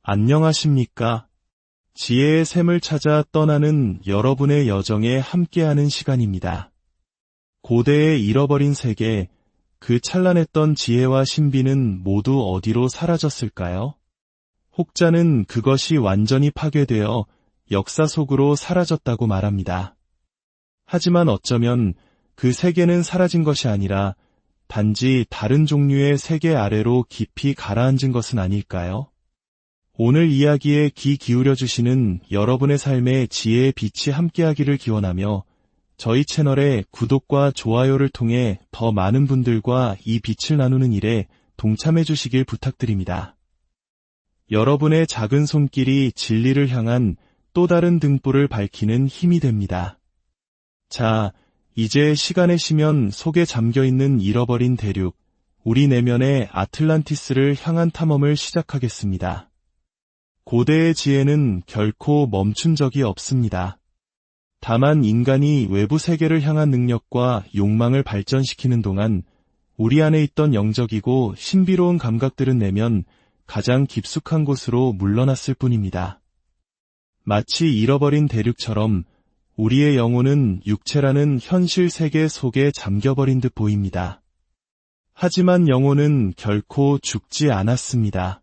안녕하십니까? 지혜의 샘을 찾아 떠나는 여러분의 여정에 함께하는 시간입니다. 고대의 잃어버린 세계, 그 찬란했던 지혜와 신비는 모두 어디로 사라졌을까요? 혹자는 그것이 완전히 파괴되어 역사 속으로 사라졌다고 말합니다. 하지만 어쩌면 그 세계는 사라진 것이 아니라 단지 다른 종류의 세계 아래로 깊이 가라앉은 것은 아닐까요? 오늘 이야기에 귀 기울여 주시는 여러분의 삶에 지혜의 빛이 함께하기를 기원하며 저희 채널의 구독과 좋아요를 통해 더 많은 분들과 이 빛을 나누는 일에 동참해 주시길 부탁드립니다. 여러분의 작은 손길이 진리를 향한 또 다른 등불을 밝히는 힘이 됩니다. 자, 이제 시간의 심연 속에 잠겨있는 잃어버린 대륙, 우리 내면의 아틀란티스를 향한 탐험을 시작하겠습니다. 고대의 지혜는 결코 멈춘 적이 없습니다. 다만 인간이 외부 세계를 향한 능력과 욕망을 발전시키는 동안 우리 안에 있던 영적이고 신비로운 감각들은 내면 가장 깊숙한 곳으로 물러났을 뿐입니다. 마치 잃어버린 대륙처럼 우리의 영혼은 육체라는 현실 세계 속에 잠겨버린 듯 보입니다. 하지만 영혼은 결코 죽지 않았습니다.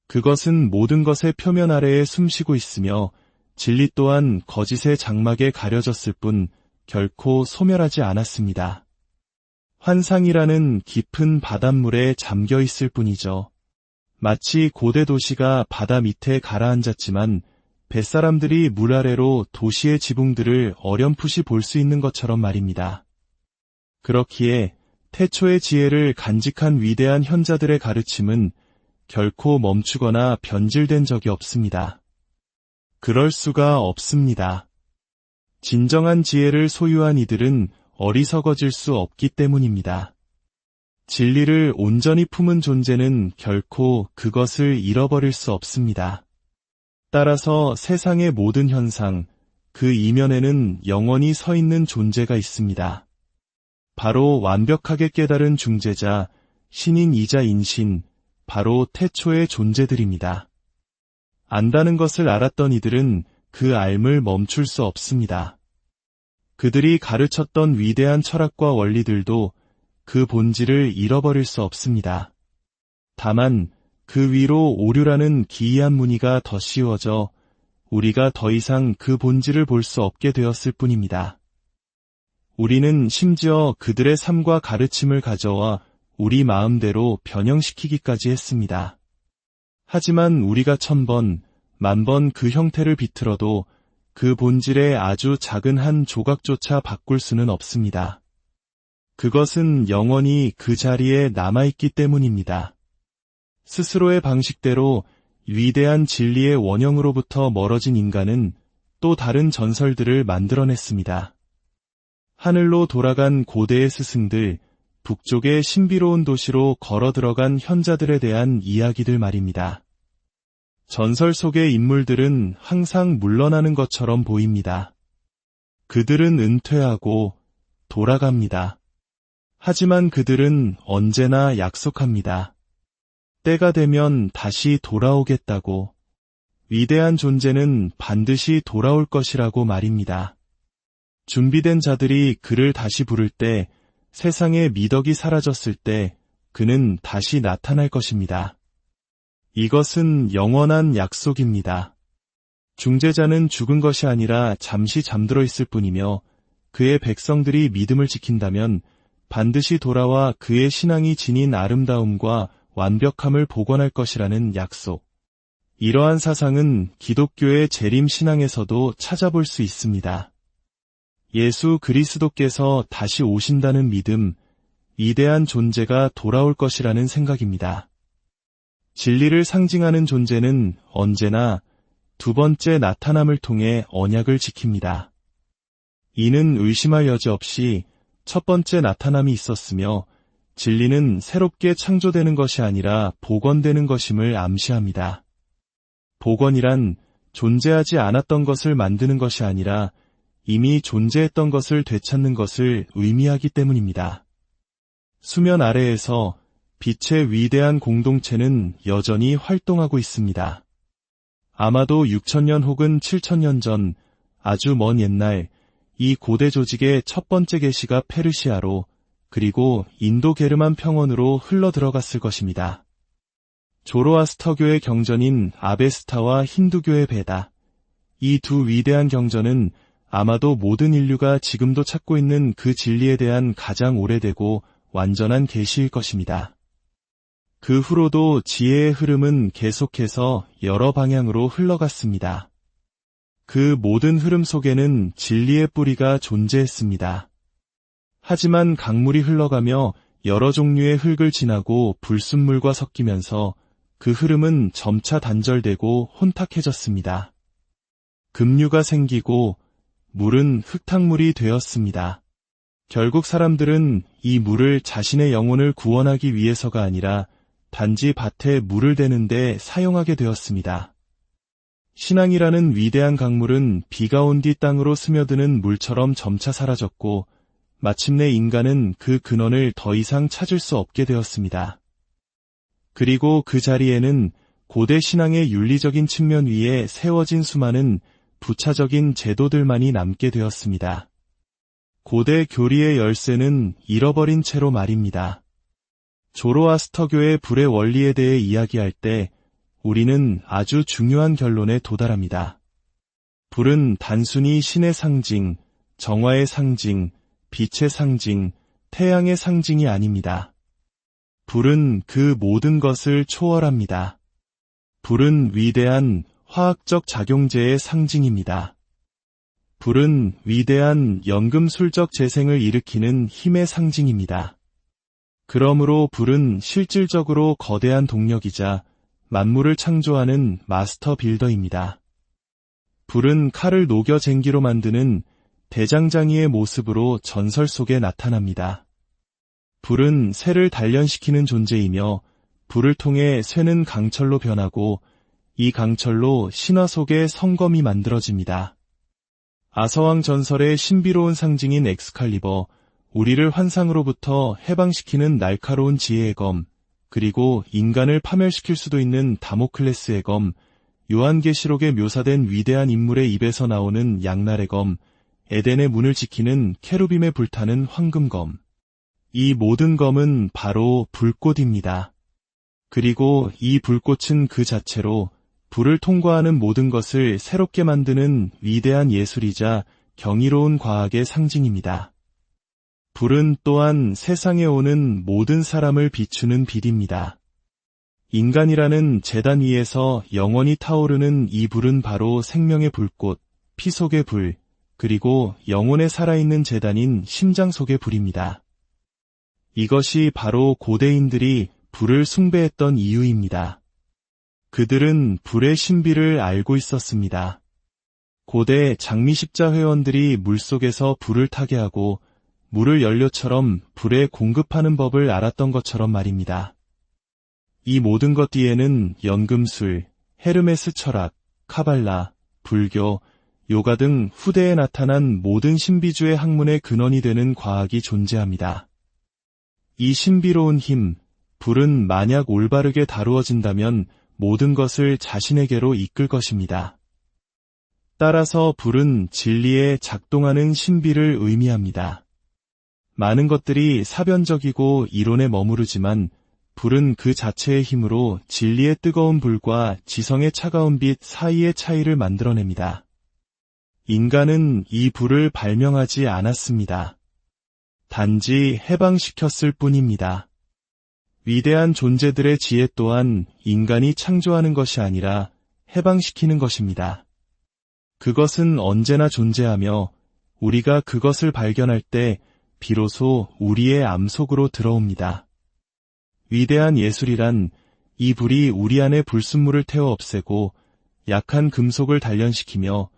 그것은 모든 것의 표면 아래에 숨쉬고 있으며 진리 또한 거짓의 장막에 가려졌을 뿐 결코 소멸하지 않았습니다. 환상이라는 깊은 바닷물에 잠겨 있을 뿐이죠. 마치 고대 도시가 바다 밑에 가라앉았지만 뱃사람들이 물 아래로 도시의 지붕들을 어렴풋이 볼 수 있는 것처럼 말입니다. 그렇기에 태초의 지혜를 간직한 위대한 현자들의 가르침은 결코 멈추거나 변질된 적이 없습니다. 그럴 수가 없습니다. 진정한 지혜를 소유한 이들은 어리석어질 수 없기 때문입니다. 진리를 온전히 품은 존재는 결코 그것을 잃어버릴 수 없습니다. 따라서 세상의 모든 현상, 그 이면에는 영원히 서 있는 존재가 있습니다. 바로 완벽하게 깨달은 중재자, 신인이자 인신, 바로 태초의 존재들입니다. 안다는 것을 알았던 이들은 그 알을 멈출 수 없습니다. 그들이 가르쳤던 위대한 철학과 원리들도 그 본질을 잃어버릴 수 없습니다. 다만 그 위로 오류라는 기이한 무늬가 더 씌워져 우리가 더 이상 그 본질을 볼 수 없게 되었을 뿐입니다. 우리는 심지어 그들의 삶과 가르침을 가져와 우리 마음대로 변형시키기까지 했습니다. 하지만 우리가 1000번, 10,000번 그 형태를 비틀어도 그 본질의 아주 작은 한 조각조차 바꿀 수는 없습니다. 그것은 영원히 그 자리에 남아있기 때문입니다. 스스로의 방식대로 위대한 진리의 원형으로부터 멀어진 인간은 또 다른 전설들을 만들어냈습니다. 하늘로 돌아간 고대의 스승들, 북쪽의 신비로운 도시로 걸어 들어간 현자들에 대한 이야기들 말입니다. 전설 속의 인물들은 항상 물러나는 것처럼 보입니다. 그들은 은퇴하고 돌아갑니다. 하지만 그들은 언제나 약속합니다. 때가 되면 다시 돌아오겠다고. 위대한 존재는 반드시 돌아올 것이라고 말입니다. 준비된 자들이 그를 다시 부를 때, 세상의 미덕이 사라졌을 때 그는 다시 나타날 것입니다. 이것은 영원한 약속입니다. 중재자는 죽은 것이 아니라 잠시 잠들어 있을 뿐이며 그의 백성들이 믿음을 지킨다면 반드시 돌아와 그의 신앙이 지닌 아름다움과 완벽함을 복원할 것이라는 약속. 이러한 사상은 기독교의 재림 신앙에서도 찾아볼 수 있습니다. 예수 그리스도께서 다시 오신다는 믿음, 위대한 존재가 돌아올 것이라는 생각입니다. 진리를 상징하는 존재는 언제나 두 번째 나타남을 통해 언약을 지킵니다. 이는 의심할 여지 없이 첫 번째 나타남이 있었으며 진리는 새롭게 창조되는 것이 아니라 복원되는 것임을 암시합니다. 복원이란 존재하지 않았던 것을 만드는 것이 아니라 이미 존재했던 것을 되찾는 것을 의미하기 때문입니다. 수면 아래에서 빛의 위대한 공동체는 여전히 활동하고 있습니다. 아마도 6천년 혹은 7천년 전 아주 먼 옛날 이 고대 조직의 첫 번째 계시가 페르시아로 그리고 인도 게르만 평원으로 흘러 들어갔을 것입니다. 조로아스터교의 경전인 아베스타와 힌두교의 베다. 이 두 위대한 경전은 아마도 모든 인류가 지금도 찾고 있는 그 진리에 대한 가장 오래되고 완전한 계시일 것입니다. 그 후로도 지혜의 흐름은 계속해서 여러 방향으로 흘러갔습니다. 그 모든 흐름 속에는 진리의 뿌리가 존재했습니다. 하지만 강물이 흘러가며 여러 종류의 흙을 지나고 불순물과 섞이면서 그 흐름은 점차 단절되고 혼탁해졌습니다. 급류가 생기고 물은 흙탕물이 되었습니다. 결국 사람들은 이 물을 자신의 영혼을 구원하기 위해서가 아니라 단지 밭에 물을 대는데 사용하게 되었습니다. 신앙이라는 위대한 강물은 비가 온 뒤 땅으로 스며드는 물처럼 점차 사라졌고 마침내 인간은 그 근원을 더 이상 찾을 수 없게 되었습니다. 그리고 그 자리에는 고대 신앙의 윤리적인 측면 위에 세워진 수많은 부차적인 제도들만이 남게 되었습니다. 고대 교리의 열쇠는 잃어버린 채로 말입니다. 조로아스터교의 불의 원리에 대해 이야기할 때 우리는 아주 중요한 결론에 도달합니다. 불은 단순히 신의 상징, 정화의 상징, 빛의 상징, 태양의 상징이 아닙니다. 불은 그 모든 것을 초월합니다. 불은 위대한 화학적 작용제의 상징입니다. 불은 위대한 연금술적 재생을 일으키는 힘의 상징입니다. 그러므로 불은 실질적으로 거대한 동력이자 만물을 창조하는 마스터 빌더입니다. 불은 칼을 녹여 쟁기로 만드는 대장장이의 모습으로 전설 속에 나타납니다. 불은 쇠를 단련시키는 존재이며 불을 통해 쇠는 강철로 변하고 이 강철로 신화 속의 성검이 만들어집니다. 아서왕 전설의 신비로운 상징인 엑스칼리버, 우리를 환상으로부터 해방시키는 날카로운 지혜의 검, 그리고 인간을 파멸시킬 수도 있는 다모클레스의 검, 요한계시록에 묘사된 위대한 인물의 입에서 나오는 양날의 검, 에덴의 문을 지키는 케루빔에 불타는 황금검. 이 모든 검은 바로 불꽃입니다. 그리고 이 불꽃은 그 자체로 불을 통과하는 모든 것을 새롭게 만드는 위대한 예술이자 경이로운 과학의 상징입니다. 불은 또한 세상에 오는 모든 사람을 비추는 빛입니다. 인간이라는 제단 위에서 영원히 타오르는 이 불은 바로 생명의 불꽃, 피 속의 불, 그리고 영혼에 살아있는 제단인 심장 속의 불입니다. 이것이 바로 고대인들이 불을 숭배했던 이유입니다. 그들은 불의 신비를 알고 있었습니다. 고대 장미십자 회원들이 물속에서 불을 타게 하고 물을 연료처럼 불에 공급하는 법을 알았던 것처럼 말입니다. 이 모든 것 뒤에는 연금술, 헤르메스 철학, 카발라, 불교, 요가 등 후대에 나타난 모든 신비주의 학문의 근원이 되는 과학이 존재합니다. 이 신비로운 힘, 불은 만약 올바르게 다루어진다면 모든 것을 자신에게로 이끌 것입니다. 따라서 불은 진리에 작동하는 신비를 의미합니다. 많은 것들이 사변적이고 이론에 머무르지만 불은 그 자체의 힘으로 진리의 뜨거운 불과 지성의 차가운 빛 사이의 차이를 만들어냅니다. 인간은 이 불을 발명하지 않았습니다. 단지 해방시켰을 뿐입니다. 위대한 존재들의 지혜 또한 인간이 창조하는 것이 아니라 해방시키는 것입니다. 그것은 언제나 존재하며 우리가 그것을 발견할 때 비로소 우리의 암속으로 들어옵니다. 위대한 예술이란 이 불이 우리 안에 불순물을 태워 없애고 약한 금속을 단련시키며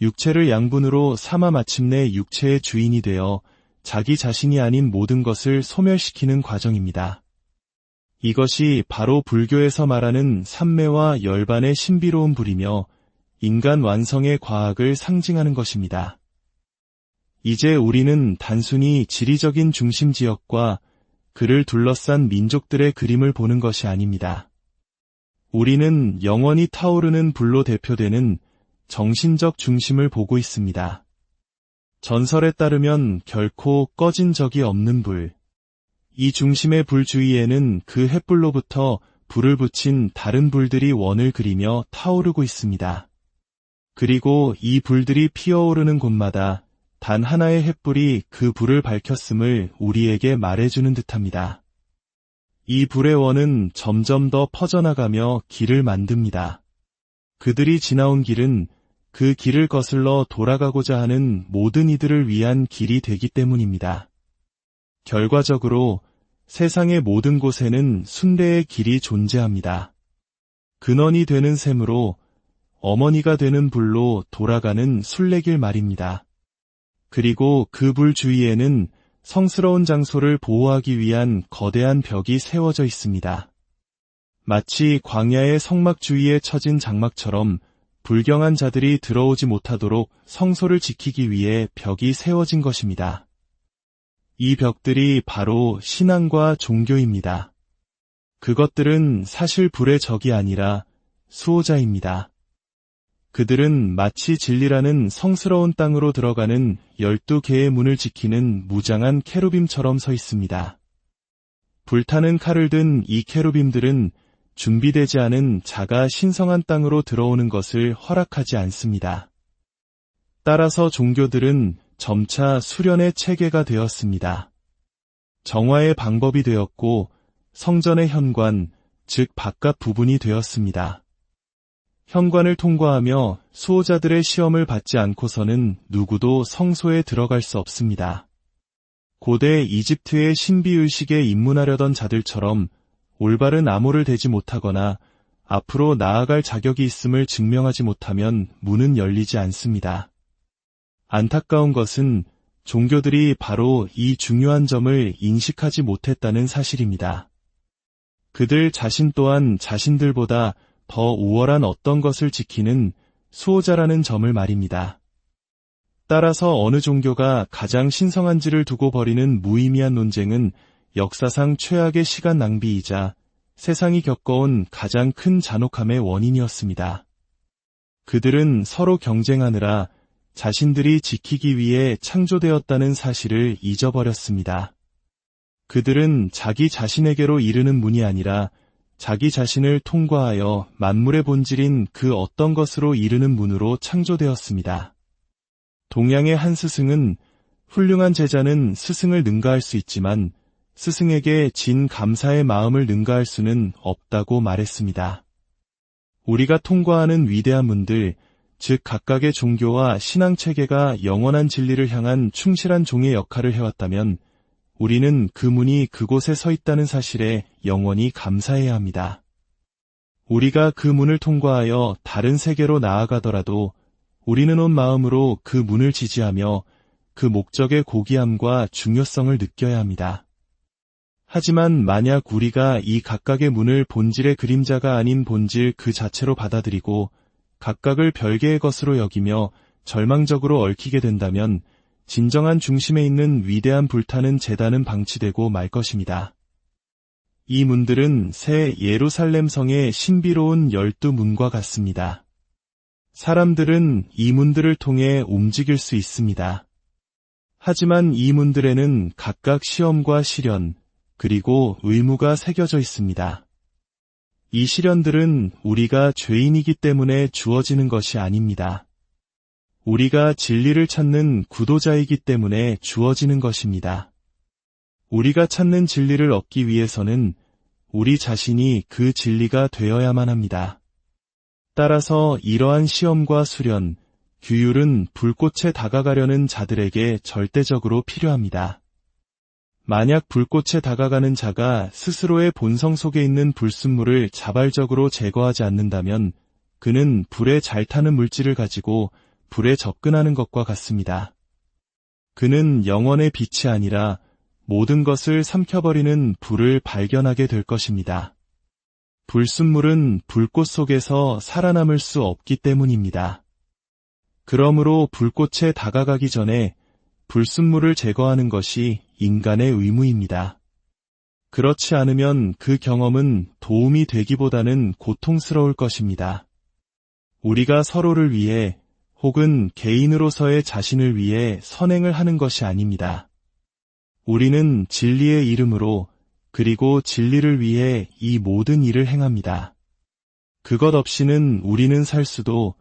육체를 양분으로 삼아 마침내 육체의 주인이 되어 자기 자신이 아닌 모든 것을 소멸시키는 과정입니다. 이것이 바로 불교에서 말하는 삼매와 열반의 신비로운 불이며 인간 완성의 과학을 상징하는 것입니다. 이제 우리는 단순히 지리적인 중심지역과 그를 둘러싼 민족들의 그림을 보는 것이 아닙니다. 우리는 영원히 타오르는 불로 대표되는 정신적 중심을 보고 있습니다. 전설에 따르면 결코 꺼진 적이 없는 불. 이 중심의 불 주위에는 그 횃불로부터 불을 붙인 다른 불들이 원을 그리며 타오르고 있습니다. 그리고 이 불들이 피어오르는 곳마다 단 하나의 횃불이 그 불을 밝혔음을 우리에게 말해주는 듯합니다. 이 불의 원은 점점 더 퍼져나가며 길을 만듭니다. 그들이 지나온 길은 그 길을 거슬러 돌아가고자 하는 모든 이들을 위한 길이 되기 때문입니다. 결과적으로 세상의 모든 곳에는 순례의 길이 존재합니다. 근원이 되는 샘으로 어머니가 되는 불로 돌아가는 순례길 말입니다. 그리고 그 불 주위에는 성스러운 장소를 보호하기 위한 거대한 벽이 세워져 있습니다. 마치 광야의 성막 주위에 쳐진 장막처럼 불경한 자들이 들어오지 못하도록 성소를 지키기 위해 벽이 세워진 것입니다. 이 벽들이 바로 신앙과 종교입니다. 그것들은 사실 불의 적이 아니라 수호자입니다. 그들은 마치 진리라는 성스러운 땅으로 들어가는 12개의 문을 지키는 무장한 케루빔처럼 서 있습니다. 불타는 칼을 든 이 케루빔들은 준비되지 않은 자가 신성한 땅으로 들어오는 것을 허락하지 않습니다. 따라서 종교들은 점차 수련의 체계가 되었습니다. 정화의 방법이 되었고 성전의 현관, 즉 바깥 부분이 되었습니다. 현관을 통과하며 수호자들의 시험을 받지 않고서는 누구도 성소에 들어갈 수 없습니다. 고대 이집트의 신비의식에 입문하려던 자들처럼 올바른 암호를 대지 못하거나 앞으로 나아갈 자격이 있음을 증명하지 못하면 문은 열리지 않습니다. 안타까운 것은 종교들이 바로 이 중요한 점을 인식하지 못했다는 사실입니다. 그들 자신 또한 자신들보다 더 우월한 어떤 것을 지키는 수호자라는 점을 말입니다. 따라서 어느 종교가 가장 신성한지를 두고 벌이는 무의미한 논쟁은 역사상 최악의 시간 낭비이자 세상이 겪어온 가장 큰 잔혹함의 원인이었습니다. 그들은 서로 경쟁하느라 자신들이 지키기 위해 창조되었다는 사실을 잊어버렸습니다. 그들은 자기 자신에게로 이르는 문이 아니라 자기 자신을 통과하여 만물의 본질인 그 어떤 것으로 이르는 문으로 창조되었습니다. 동양의 한 스승은 훌륭한 제자는 스승을 능가할 수 있지만 스승에게 진 감사의 마음을 능가할 수는 없다고 말했습니다. 우리가 통과하는 위대한 문들, 즉 각각의 종교와 신앙체계가 영원한 진리를 향한 충실한 종의 역할을 해왔다면 우리는 그 문이 그곳에 서 있다는 사실에 영원히 감사해야 합니다. 우리가 그 문을 통과하여 다른 세계로 나아가더라도 우리는 온 마음으로 그 문을 지지하며 그 목적의 고귀함과 중요성을 느껴야 합니다. 하지만 만약 우리가 이 각각의 문을 본질의 그림자가 아닌 본질 그 자체로 받아들이고 각각을 별개의 것으로 여기며 절망적으로 얽히게 된다면 진정한 중심에 있는 위대한 불타는 제단은 방치되고 말 것입니다. 이 문들은 새 예루살렘 성의 신비로운 12문과 같습니다. 사람들은 이 문들을 통해 움직일 수 있습니다. 하지만 이 문들에는 각각 시험과 시련, 그리고 의무가 새겨져 있습니다. 이 시련들은 우리가 죄인이기 때문에 주어지는 것이 아닙니다. 우리가 진리를 찾는 구도자이기 때문에 주어지는 것입니다. 우리가 찾는 진리를 얻기 위해서는 우리 자신이 그 진리가 되어야만 합니다. 따라서 이러한 시험과 수련, 규율은 불꽃에 다가가려는 자들에게 절대적으로 필요합니다. 만약 불꽃에 다가가는 자가 스스로의 본성 속에 있는 불순물을 자발적으로 제거하지 않는다면 그는 불에 잘 타는 물질을 가지고 불에 접근하는 것과 같습니다. 그는 영원의 빛이 아니라 모든 것을 삼켜버리는 불을 발견하게 될 것입니다. 불순물은 불꽃 속에서 살아남을 수 없기 때문입니다. 그러므로 불꽃에 다가가기 전에 불순물을 제거하는 것이 인간의 의무입니다. 그렇지 않으면 그 경험은 도움이 되기보다는 고통스러울 것입니다. 우리가 서로를 위해 혹은 개인으로서의 자신을 위해 선행을 하는 것이 아닙니다. 우리는 진리의 이름으로 그리고 진리를 위해 이 모든 일을 행합니다. 그것 없이는 우리는 살 수도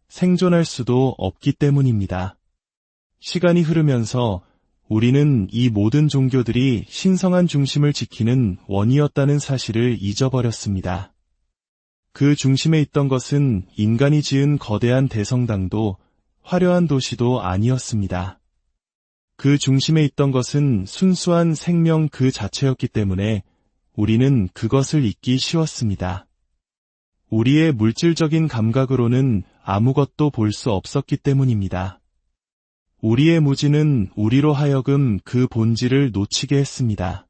생존할 수도 없기 때문입니다. 시간이 흐르면서 우리는 이 모든 종교들이 신성한 중심을 지키는 원이었다는 사실을 잊어버렸습니다. 그 중심에 있던 것은 인간이 지은 거대한 대성당도 화려한 도시도 아니었습니다. 그 중심에 있던 것은 순수한 생명 그 자체였기 때문에 우리는 그것을 잊기 쉬웠습니다. 우리의 물질적인 감각으로는 아무것도 볼 수 없었기 때문입니다. 우리의 무지는 우리로 하여금 그 본질을 놓치게 했습니다.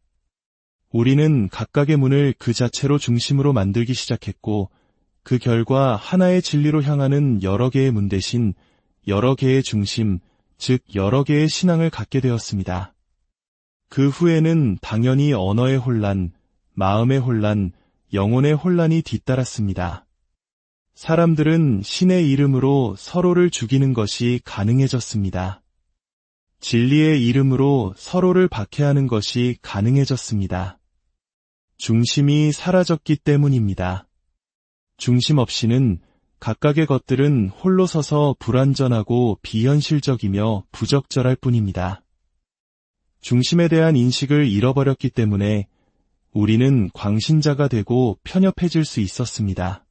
우리는 각각의 문을 그 자체로 중심으로 만들기 시작했고 그 결과 하나의 진리로 향하는 여러 개의 문 대신 여러 개의 중심, 즉 여러 개의 신앙을 갖게 되었습니다. 그 후에는 당연히 언어의 혼란, 마음의 혼란, 영혼의 혼란이 뒤따랐습니다. 사람들은 신의 이름으로 서로를 죽이는 것이 가능해졌습니다. 진리의 이름으로 서로를 박해하는 것이 가능해졌습니다. 중심이 사라졌기 때문입니다. 중심 없이는 각각의 것들은 홀로 서서 불완전하고 비현실적이며 부적절할 뿐입니다. 중심에 대한 인식을 잃어버렸기 때문에 우리는 광신자가 되고 편협해질 수 있었습니다.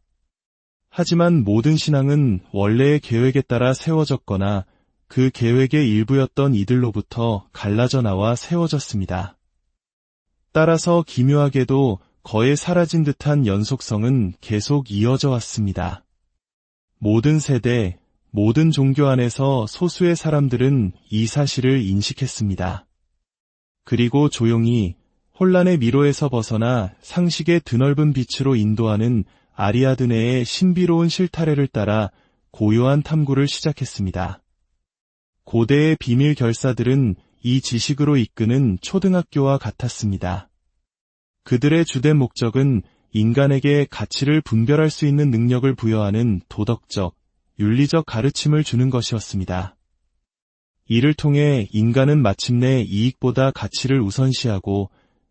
하지만 모든 신앙은 원래의 계획에 따라 세워졌거나 그 계획의 일부였던 이들로부터 갈라져 나와 세워졌습니다. 따라서 기묘하게도 거의 사라진 듯한 연속성은 계속 이어져 왔습니다. 모든 세대, 모든 종교 안에서 소수의 사람들은 이 사실을 인식했습니다. 그리고 조용히 혼란의 미로에서 벗어나 상식의 드넓은 빛으로 인도하는 아리아드네의 신비로운 실타래를 따라 고요한 탐구를 시작했습니다. 고대의 비밀 결사들은 이 지식으로 이끄는 초등학교와 같았습니다. 그들의 주된 목적은 인간에게 가치를 분별할 수 있는 능력을 부여하는 도덕적, 윤리적 가르침을 주는 것이었습니다. 이를 통해 인간은 마침내 이익보다 가치를 우선시하고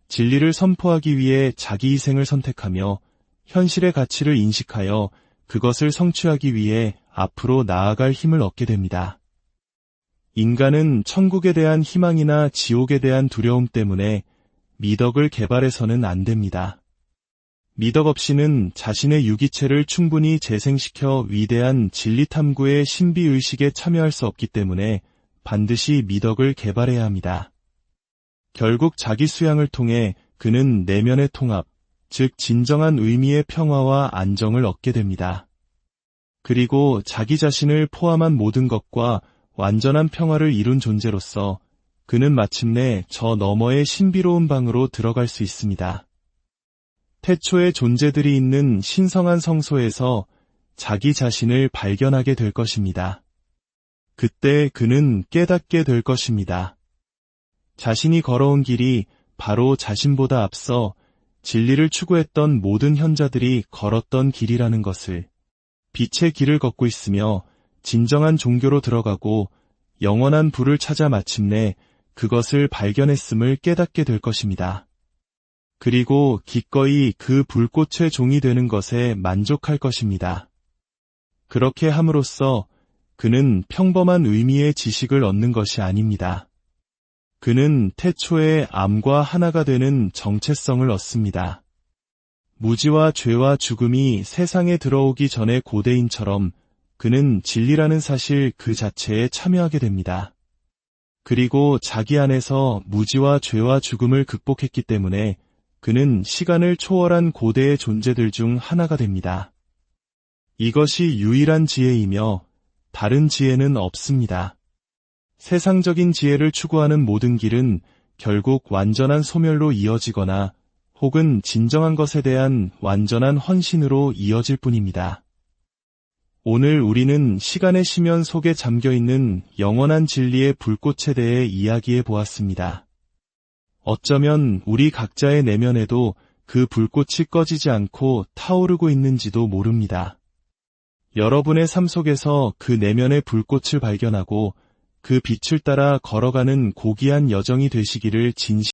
진리를 선포하기 위해 자기 희생을 선택하며 현실의 가치를 인식하여 그것을 성취하기 위해 앞으로 나아갈 힘을 얻게 됩니다. 인간은 천국에 대한 희망이나 지옥에 대한 두려움 때문에 미덕을 개발해서는 안 됩니다. 미덕 없이는 자신의 유기체를 충분히 재생시켜 위대한 진리 탐구의 신비의식에 참여할 수 없기 때문에 반드시 미덕을 개발해야 합니다. 결국 자기 수양을 통해 그는 내면의 통합, 즉 진정한 의미의 평화와 안정을 얻게 됩니다. 그리고 자기 자신을 포함한 모든 것과 완전한 평화를 이룬 존재로서 그는 마침내 저 너머의 신비로운 방으로 들어갈 수 있습니다. 태초의 존재들이 있는 신성한 성소에서 자기 자신을 발견하게 될 것입니다. 그때 그는 깨닫게 될 것입니다. 자신이 걸어온 길이 바로 자신보다 앞서 진리를 추구했던 모든 현자들이 걸었던 길이라는 것을, 빛의 길을 걷고 있으며 진정한 종교로 들어가고 영원한 부를 찾아 마침내 그것을 발견했음을 깨닫게 될 것입니다. 그리고 기꺼이 그 불꽃의 종이 되는 것에 만족할 것입니다. 그렇게 함으로써 그는 평범한 의미의 지식을 얻는 것이 아닙니다. 그는 태초의 암과 하나가 되는 정체성을 얻습니다. 무지와 죄와 죽음이 세상에 들어오기 전의 고대인처럼 그는 진리라는 사실 그 자체에 참여하게 됩니다. 그리고 자기 안에서 무지와 죄와 죽음을 극복했기 때문에 그는 시간을 초월한 고대의 존재들 중 하나가 됩니다. 이것이 유일한 지혜이며 다른 지혜는 없습니다. 세상적인 지혜를 추구하는 모든 길은 결국 완전한 소멸로 이어지거나 혹은 진정한 것에 대한 완전한 헌신으로 이어질 뿐입니다. 오늘 우리는 시간의 심연 속에 잠겨있는 영원한 진리의 불꽃에 대해 이야기해 보았습니다. 어쩌면 우리 각자의 내면에도 그 불꽃이 꺼지지 않고 타오르고 있는지도 모릅니다. 여러분의 삶 속에서 그 내면의 불꽃을 발견하고 그 빛을 따라 걸어가는 고귀한 여정이 되시기를 진심으로